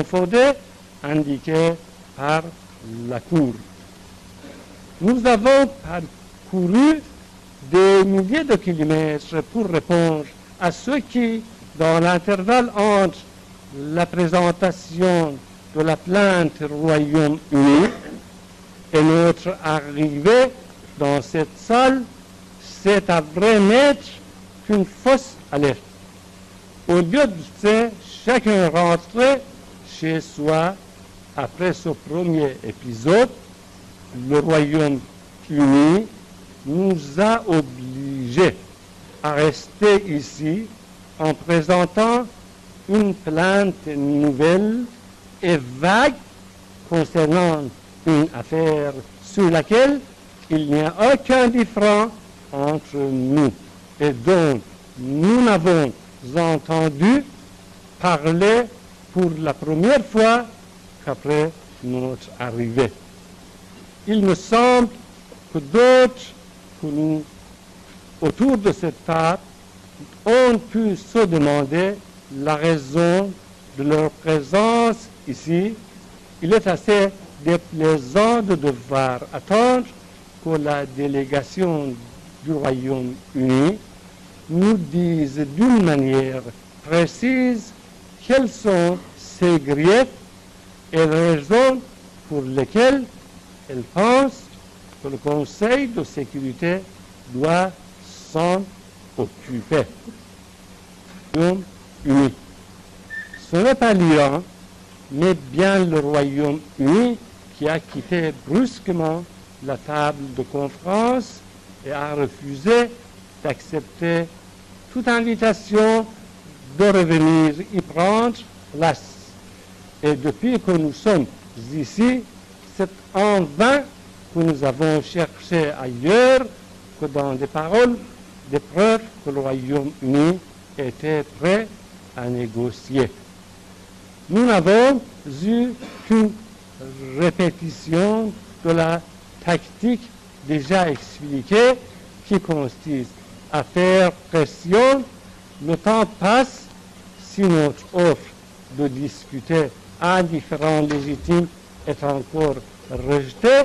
fondée indiquée par la Cour. Nous avons parcouru des milliers de kilomètres pour répondre à ceux qui, dans l'intervalle entre la présentation de la plainte au Royaume-Uni et notre arrivée dans cette salle, s'est avéré n'être qu'une fausse alerte. Au lieu de ça, chacun rentrait chez soi. Après ce premier épisode, le Royaume-Uni nous a obligés à rester ici en présentant une plainte nouvelle et vague concernant une affaire sur laquelle il n'y a aucun différend entre nous et dont nous n'avons entendu parler pour la première fois qu'après notre arrivée. Il me semble que d'autres que nous, autour de cette table, ont pu se demander la raison de leur présence ici. Il est assez déplaisant de devoir attendre que la délégation du Royaume-Uni nous dise d'une manière précise quels sont ses griefs et les raisons pour lesquelles elle pense que le Conseil de sécurité doit s'en occuper. Royaume-Uni. Ce n'est pas l'Iran, mais bien le Royaume-Uni qui a quitté brusquement la table de conférence et a refusé d'accepter toute invitation de revenir y prendre place. Et depuis que nous sommes ici, c'est en vain que nous avons cherché ailleurs que dans des paroles, des preuves que le Royaume-Uni était prêt à négocier. Nous n'avons eu qu'une répétition de la tactique déjà expliquée qui consiste à faire pression. Le temps passe. Si notre offre de discuter un différend légitime est encore rejetée,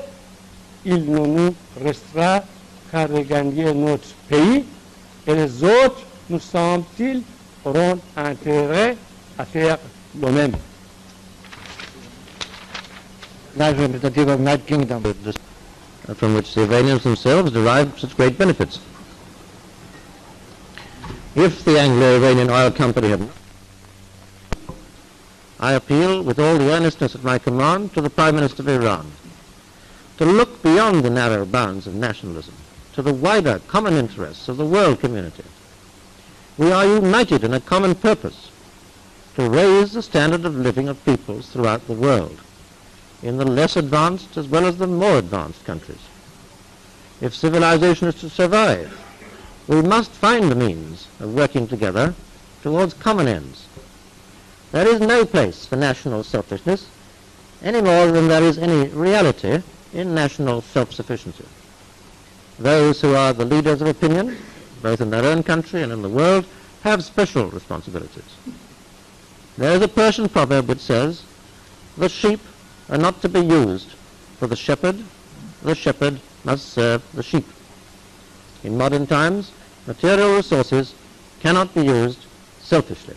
il ne nous restera qu'à regagner notre pays et les autres, nous semble-t-il, auront intérêt à faire le même. Representative of United Kingdom, from which the Iranians themselves derive such great benefits. If the Anglo-Iranian Oil Company had, I appeal with all the earnestness at my command to the Prime Minister of Iran to look beyond the narrow bounds of nationalism to the wider common interests of the world community. We are united in a common purpose to raise the standard of living of peoples throughout the world, in the less advanced as well as the more advanced countries. If civilization is to survive, we must find the means of working together towards common ends. There is no place for national selfishness any more than there is any reality in national self-sufficiency. Those who are the leaders of opinion, both in their own country and in the world, have special responsibilities. There is a Persian proverb which says, "The sheep are not to be used for the shepherd must serve the sheep." In modern times, material resources cannot be used selfishly.